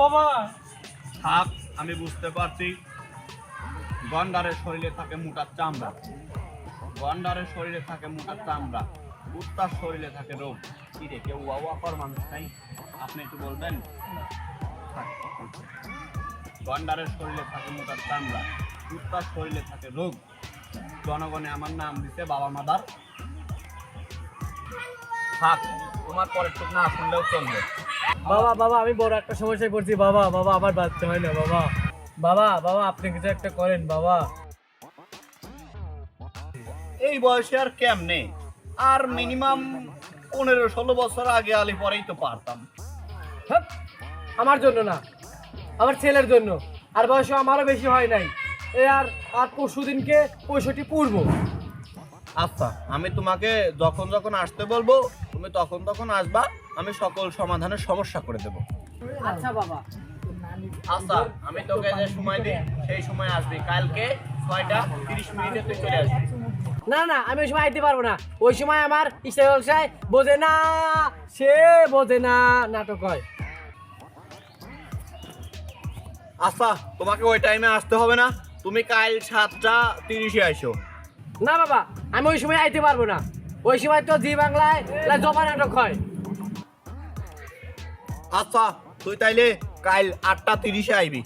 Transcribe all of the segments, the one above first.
বাবা থাক, আমি বুঝতে পারছি। গন্ডারের শরীরে থাকে মোটার চামড়া, গন্ডারের শরীরে থাকে মোটার চামড়া, কুত্তার শরীরে থাকে রোগ। কি রে, কেউ ওয়াকর মানুষ নাই? আপনি একটু বলবেন। গন্ডারের শরীরে থাকে মোটার চামড়া, কুত্তার শরীরে থাকে রোগ। জনগণে আমার নাম দিতে বাবা মাদার। থাক, তোমার পরের টুক না শুনলেও চলবে। বাবা বাবা আমি বড় একটা সমস্যায় পড়ছি বাবা। বাবা আমার বাচ্চা হয় না বাবা। বাবা বাবা আপনি কিছু একটা করেন বাবা। এই বয়সে আর কেমনে? আর মিনিমাম 15-16 বছর আগে আলি পরেই তো পারতাম। হ্যাঁ, আমার জন্য না, আমার ছেলের জন্য। আর বয়স আমারও বেশি হয় নাই। এ আর আর পরশু দিনকে 65 পূর্ব। আচ্ছা, আমি তোমাকে যখন যখন আসতে বলবো তুমি তখন তখন আসবা। আমি সকল সমাধানের সমস্যা করে দেব। আচ্ছা বাবা। আচ্ছা, আমি তোকে যে সময় দিই সেই সময় আসবি। কালকে 6:30 তুই চলে আসবি। না না, আমি ওই সময় আইতে পারবো না। ওই সময় আমার ইস্টার বোঝে না, সে বোঝে না, নাটক হয়। আচ্ছা, তোমাকে ওই টাইমে আসতে হবে না। তুমি কাল 7:30 আসো। না বাবা, আমি ওই সময় আইতে পারবো না। ওই সময় তো জি বাংলায় জবা নাটক হয়। আচ্ছা, তুই তাইলে কাল 8:30 আইবি।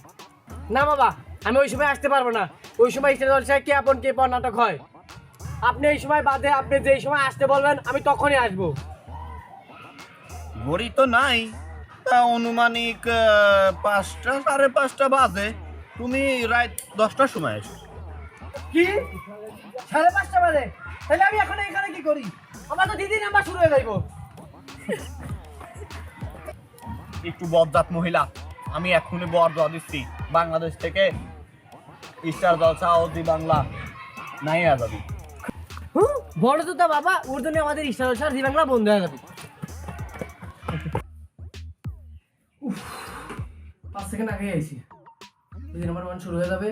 না বাবা, আমি ওই সময় আসতে পারবো না। ওই সময় ইস্টার কে আপন কে পর নাটক হয়। আপনি এই সময় বাদে আপনি যেই সময় আসতে বলবেন আমি তখনই আসবো। ঘড়ি তো নাই, তা অনুমানিক 5টা 5:30 বাজে। তুমি রাত 10টার সময় আসো। কি 5:30 বাজে? তাহলে আমি এখন এখানে কি করি? আমার তো দিদি নাম্বার শুরু হয়ে যাইবো। একটু বজ্জাত মহিলা, আমি এখনই বর দিচ্ছি। বাংলাদেশ থেকে স্টার জলসা ও জি বাংলা নাই যাবি। বড় তো তা বাবা, ওর জন্য আমাদের ইস্টার জি বাংলা বন্ধ হয়ে যাবে। 5 সেকেন্ড আগে আইছি। দিদি নাম্বার 1 শুরু হয়ে যাবে।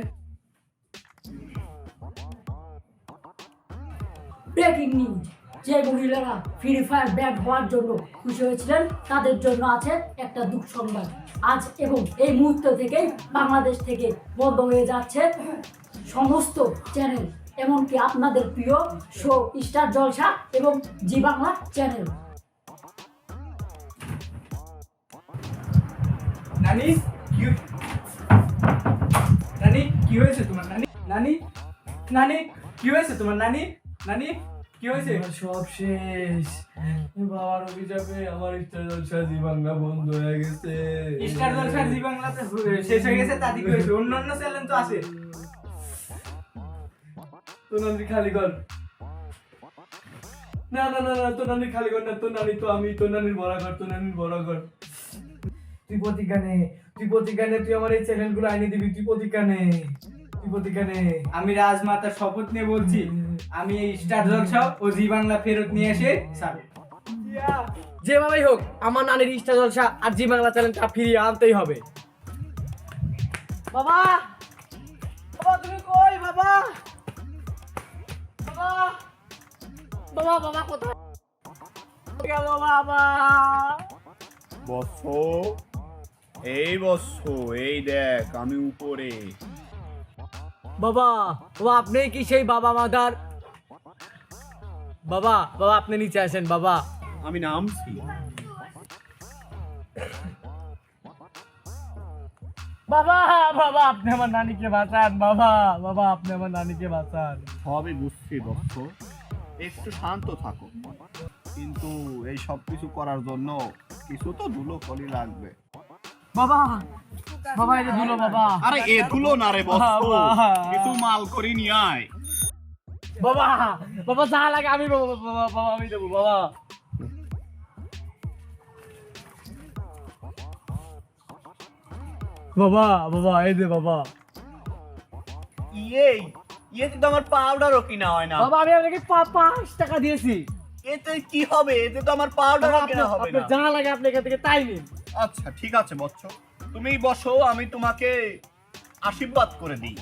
Breaking news! যে মহিলারা ফ্রি ফায়ার ব্যান হওয়ার জন্য খুশি হয়েছিলেন তাদের জন্য আছে একটা দুঃখ সংবাদ। আজ এবং এই মুহূর্ত থেকেই বাংলাদেশ থেকে বন্ধ হয়ে যাচ্ছে সমস্ত চ্যানেল, এমনকি আপনাদের প্রিয় শো স্টার জলসা এবং জি বাংলা চ্যানেল। নানি কি নানি কি হয়েছে তোমার? নানি নানি নানি কি হয়েছে তোমার? নানি নানি কি হয়েছে? সব শেষ। বাবার অভিশাপে আমার ইস্টার জলসা জি বাংলা বন্ধ হয়ে গেছে। স্টার জলসার জি বাংলাতে শেষ হয়ে গেছে, তাতে কি হয়েছে? অন্যান্য চ্যানেল তো আছে। তো নানি খালি কর। না না না না, তো নানি খালি কর না। তো নানি তো আমি তো নানির বড় কর, তো নানির বড় কর। তুই প্রতিজ্ঞা নে, তুই আমার এই চ্যানেলগুলো আইনে দিবি। তুই প্রতিজ্ঞা নে। আমি রাজমাতার শপথ নিয়ে বলছি, আমি এই স্টার জলসা ও জি বাংলা ফেরত নিয়ে এসে ছাড়ব। যেভাবেই হোক আমার নানির ইস্টার জলসা আর জি বাংলা চ্যানেলটা ফিরিয়ে আনতেই হবে। বাবা বাবা তুমি কই? বাবা বাবা বাবা বাবা কোথায় গেল বাবা? বৎস, এই বৎস, এই দেখ আমি উপরে। বাবা বাবা আপনি কি সেই বাবা মাদার? বাবা বাবা আপনি নিচে আসেন বাবা। আমি নামছি। বাবা বাবা আপনি আমার নানিকে বাঁচান। বাবা বাবা আপনি আমার নানিকে বাঁচান। সবই বুঝছি বৎস, একটু শান্ত থাকো। কিন্তু এই সব কিছু করার জন্য কিছু তো ধুলো কলি লাগবে। বাবা বাবা এটা ধুলো বাবা। আরে এ ধুলো না রে বৎস, বাবা। কিছু মাল করি নিয়ে আয়। বাবা বাবা যা লাগে আমি বাবা বাবা বাবা আমি দেবো বাবা। বাবা বাবা এই দে বাবা। ইয়ে তো আমার পাউডারও কিনা হয় না। বাবা আমি আপনাকে 5 টাকা দিয়েছি। এতে কি হবে? এতে তো আমার পাউডারও কিনা হবে আপনি না। যা লাগে আপনি এখান থেকে তাই নিন। আচ্ছা ঠিক আছে বৎস, তুমি বসো, আমি তোমাকে আশীর্বাদ করে দিই।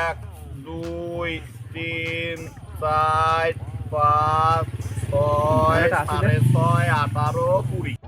এক 2 3 4 5 6 6.5 18 20